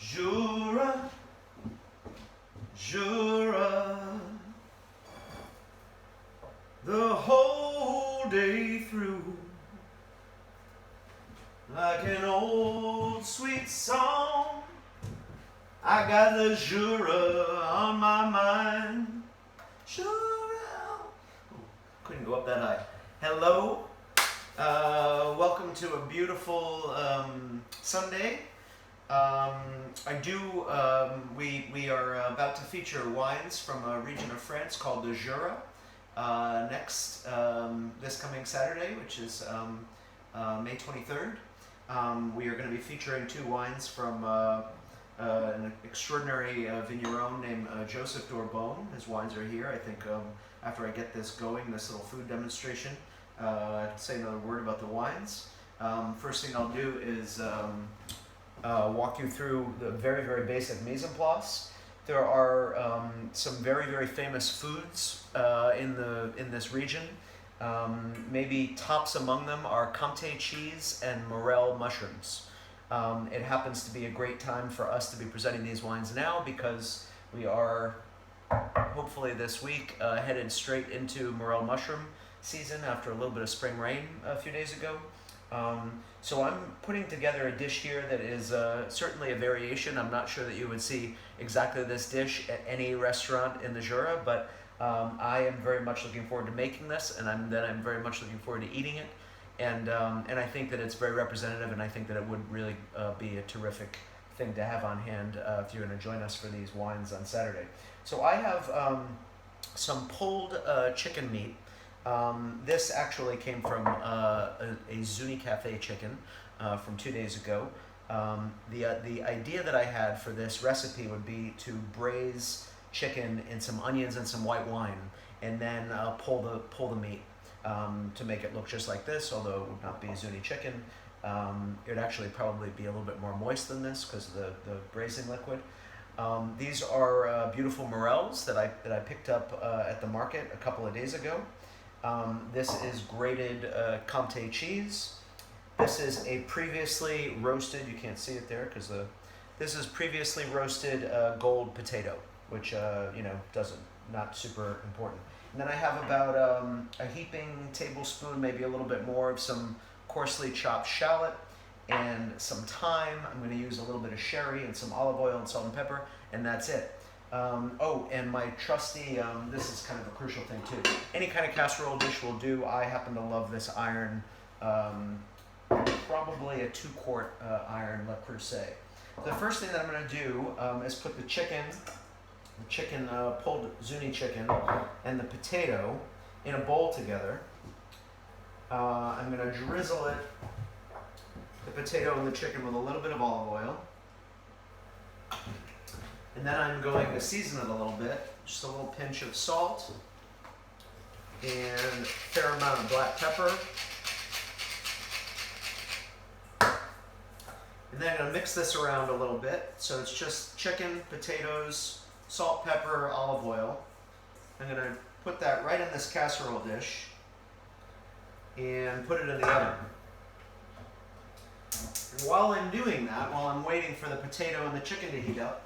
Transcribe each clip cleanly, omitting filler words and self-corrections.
Jura, Jura, the whole day through, like an old sweet song. I got the Jura on my mind. Jura. Couldn't go up that high. Hello. Welcome to a beautiful Sunday. We are about to feature wines from a region of France called the Jura this coming Saturday, which is May 23rd. We are going to be featuring two wines from an extraordinary vigneron named Joseph Dorbon. His wines are here. I think after I get this going, this little food demonstration, I can say another word about the wines. First thing I'll do is walk you through the very, very basic mise en place. There are some very, very famous foods in this region. Maybe tops among them are Comté cheese and morel mushrooms. It happens to be a great time for us to be presenting these wines now because we are hopefully this week headed straight into morel mushroom season after a little bit of spring rain a few days ago. So I'm putting together a dish here that is certainly a variation. I'm not sure that you would see exactly this dish at any restaurant in the Jura, but I am very much looking forward to making this, and I'm very much looking forward to eating it. And I think that it's very representative, and I think that it would really be a terrific thing to have on hand if you're going to join us for these wines on Saturday. So I have some pulled chicken meat. This actually came from a Zuni Cafe chicken from 2 days ago. The idea that I had for this recipe would be to braise chicken in some onions and some white wine, and then pull the meat to make it look just like this, although it would not be Zuni chicken. It would actually probably be a little bit more moist than this because of the braising liquid. These are beautiful morels that I picked up at the market a couple of days ago. This is grated Comté cheese. This is a previously roasted, you can't see it there because this is previously roasted gold potato, which not super important. And then I have about a heaping tablespoon, maybe a little bit more, of some coarsely chopped shallot and some thyme. I'm going to use a little bit of sherry and some olive oil and salt and pepper, and that's it. And my trusty, this is kind of a crucial thing too. Any kind of casserole dish will do. I happen to love this iron, probably a 2-quart iron Le Creuset. The first thing that I'm going to do is put the chicken, pulled Zuni chicken, and the potato in a bowl together. I'm going to drizzle the potato and the chicken with a little bit of olive oil. And then I'm going to season it a little bit, just a little pinch of salt and a fair amount of black pepper. And then I'm going to mix this around a little bit. So it's just chicken, potatoes, salt, pepper, olive oil. I'm going to put that right in this casserole dish and put it in the oven. And while I'm doing that, while I'm waiting for the potato and the chicken to heat up,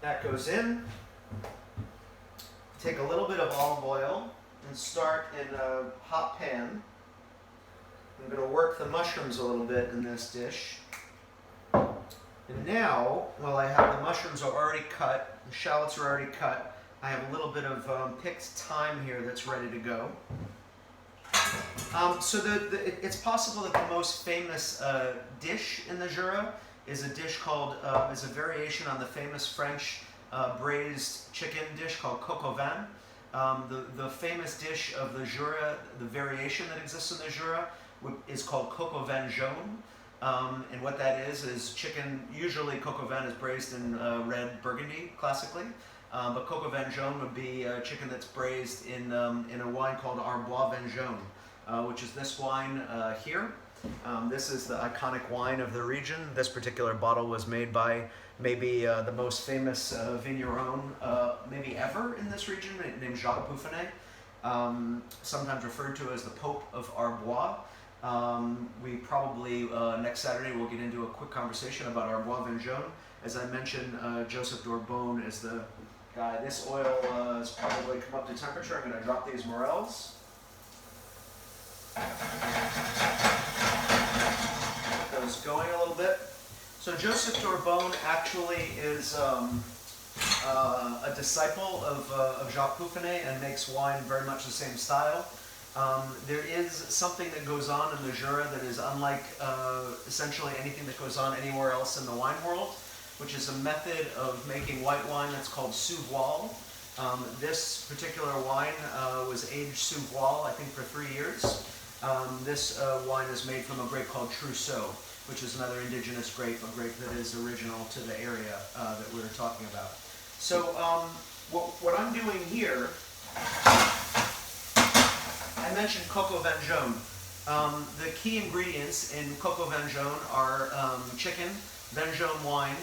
that goes in. Take a little bit of olive oil and start in a hot pan. I'm going to work the mushrooms a little bit in this dish. And now, while I have the mushrooms are already cut, the shallots are already cut, I have a little bit of picked thyme here that's ready to go. It's possible that the most famous dish in the Jura is a dish called, is a variation on the famous French braised chicken dish called coq au vin. The famous dish of the Jura, the variation that exists in the Jura, is called coq au vin jaune. And what that is chicken, usually coq au vin is braised in red Burgundy, classically. But coq au vin jaune would be chicken that's braised in a wine called Arbois Vin Jaune, which is this wine here. This is the iconic wine of the region. This particular bottle was made by maybe the most famous vigneron maybe ever in this region, named Jacques Bouffenet, sometimes referred to as the Pope of Arbois. We probably next Saturday will get into a quick conversation about our Bois Vengone. As I mentioned, Joseph d'Orbon is the guy. This oil has probably come up to temperature. I'm going to drop these morels. Get those going a little bit. So Joseph d'Orbon actually is a disciple of Jacques Couffinet and makes wine very much the same style. There is something that goes on in the Jura that is unlike essentially anything that goes on anywhere else in the wine world, which is a method of making white wine that's called sous voile. This particular wine was aged sous voile, I think, for 3 years. This wine is made from a grape called Trousseau, which is another indigenous grape, a grape that is original to the area that we were talking about. So what I'm doing here, I mentioned Coco Vengone. The key ingredients in Coco Vengone are chicken, Vengone wine,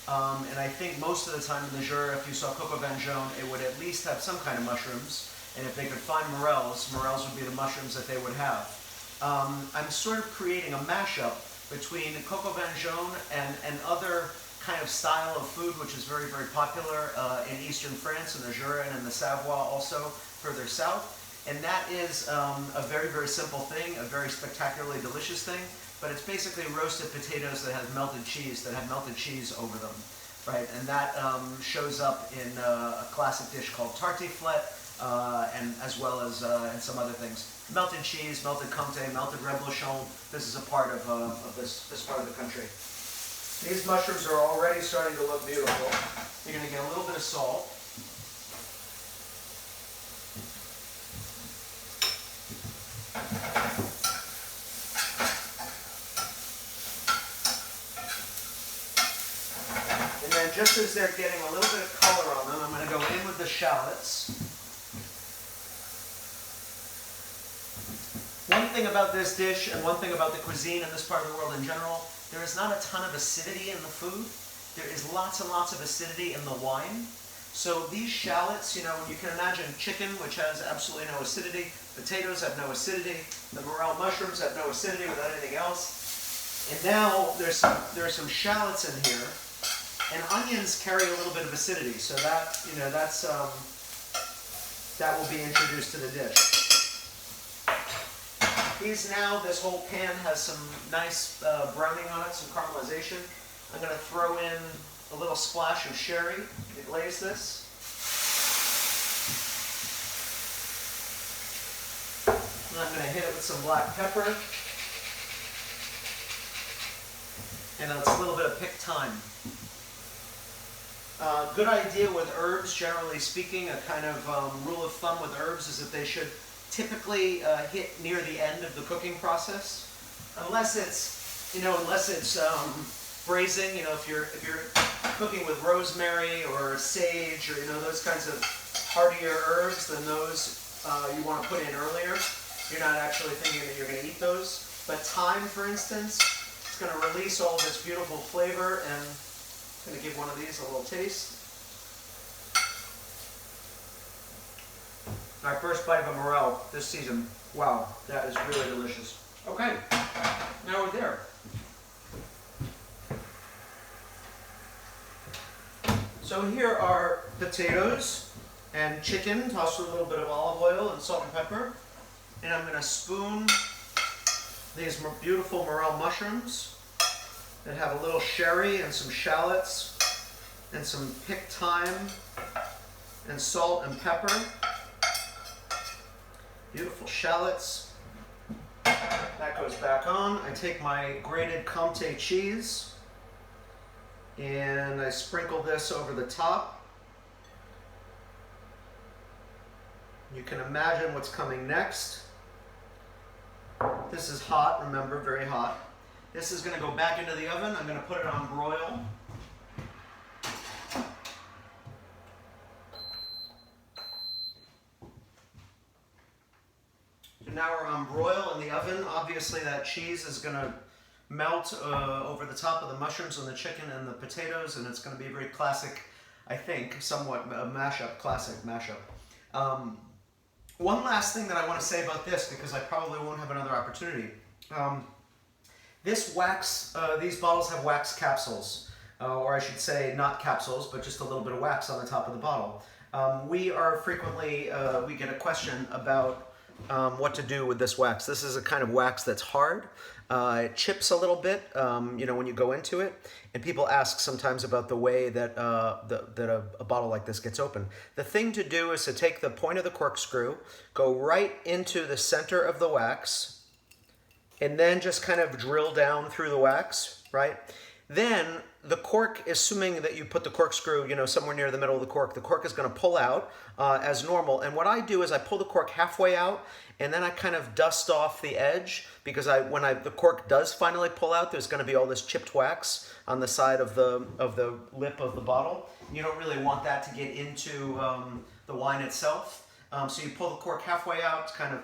and I think most of the time in the Jura, if you saw Coco Vengone, it would at least have some kind of mushrooms, and if they could find morels, morels would be the mushrooms that they would have. I'm sort of creating a mashup between Coco Vengone and other kind of style of food which is very, very popular in eastern France, in the Jura and in the Savoie also, further south. And that is a very, very simple thing, a very spectacularly delicious thing, but it's basically roasted potatoes that have melted cheese over them, right? And that shows up in a classic dish called tartiflette, and as well as in some other things. Melted cheese, melted comté, melted reblochon. This is a part of this part of the country. These mushrooms are already starting to look beautiful. You're going to get a little bit of salt. And then just as they're getting a little bit of color on them, I'm going to go in with the shallots. One thing about this dish and one thing about the cuisine in this part of the world in general, there is not a ton of acidity in the food. There is lots and lots of acidity in the wine. So these shallots, you know, you can imagine chicken, which has absolutely no acidity. Potatoes have no acidity. The morel mushrooms have no acidity without anything else. And now there are some shallots in here, and onions carry a little bit of acidity. So that, you know, that will be introduced to the dish. This whole pan has some nice browning on it, some caramelization. I'm going to throw in a little splash of sherry to glaze this. And I'm going to hit it with some black pepper. And a little bit of picked thyme. Good idea with herbs, generally speaking, a kind of rule of thumb with herbs is that they should typically hit near the end of the cooking process, unless it's braising. You know, if you're cooking with rosemary or sage or those kinds of heartier herbs, then those you want to put in earlier. You're not actually thinking that you're going to eat those. But thyme, for instance, it's going to release all this beautiful flavor, and I'm going to give one of these a little taste. Our first bite of a morel this season. Wow, that is really delicious. Okay, now we're there. So here are potatoes and chicken, tossed with a little bit of olive oil and salt and pepper. And I'm going to spoon these beautiful morel mushrooms that have a little sherry and some shallots and some picked thyme and salt and pepper. Beautiful shallots. That goes back on. I take my grated comté cheese and I sprinkle this over the top. You can imagine what's coming next. This is hot, remember, very hot. This is going to go back into the oven. I'm going to put it on broil. So now we're on broil in the oven. Obviously that cheese is going to melt over the top of the mushrooms and the chicken and the potatoes, and it's going to be a very classic, I think, somewhat a mashup, classic mashup. One last thing that I want to say about this, because I probably won't have another opportunity. Um, this wax, these bottles have wax capsules, or I should say not capsules, but just a little bit of wax on the top of the bottle. We are frequently, we get a question about what to do with this wax. This is a kind of wax that's hard. It chips a little bit, you know, when you go into it. And people ask sometimes about the way that, a bottle like this gets open. The thing to do is to take the point of the corkscrew, go right into the center of the wax, and then just kind of drill down through the wax, right? Then the cork, assuming that you put the corkscrew, you know, somewhere near the middle of the cork is going to pull out as normal. And what I do is I pull the cork halfway out, and then I kind of dust off the edge, because when the cork does finally pull out, there's going to be all this chipped wax on the side of the lip of the bottle. You don't really want that to get into the wine itself. So you pull the cork halfway out, kind of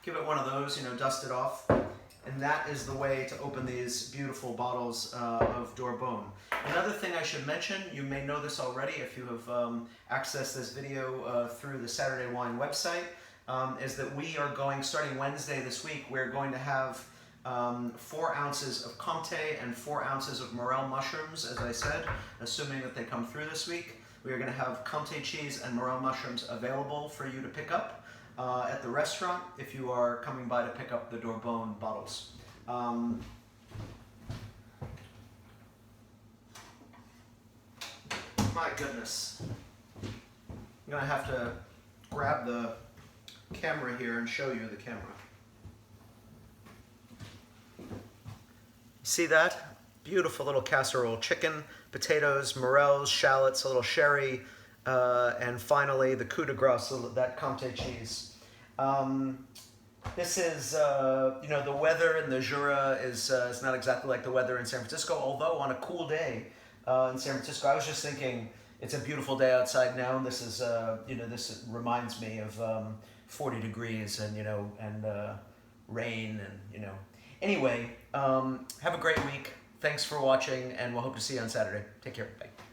give it one of those, you know, dust it off. And that is the way to open these beautiful bottles of D'Orbon. Another thing I should mention, you may know this already if you have accessed this video through the Saturday Wine website, is that we are going, starting Wednesday this week, we're going to have 4 ounces of Comté and 4 ounces of morel mushrooms, as I said, assuming that they come through this week. We are going to have Comté cheese and morel mushrooms available for you to pick up at the restaurant if you are coming by to pick up the D'Orbon bottles. My goodness. I'm going to have to grab the camera here and show you the camera. See that? Beautiful little casserole. Chicken, potatoes, morels, shallots, a little sherry, and finally the coup de grace, that Comté cheese. This is, you know, the weather in the Jura is not exactly like the weather in San Francisco, although on a cool day in San Francisco, I was just thinking it's a beautiful day outside now, and this is, you know, this reminds me of 40 degrees and, you know, and rain and, you know. Anyway, have a great week. Thanks for watching, and we'll hope to see you on Saturday. Take care. Bye.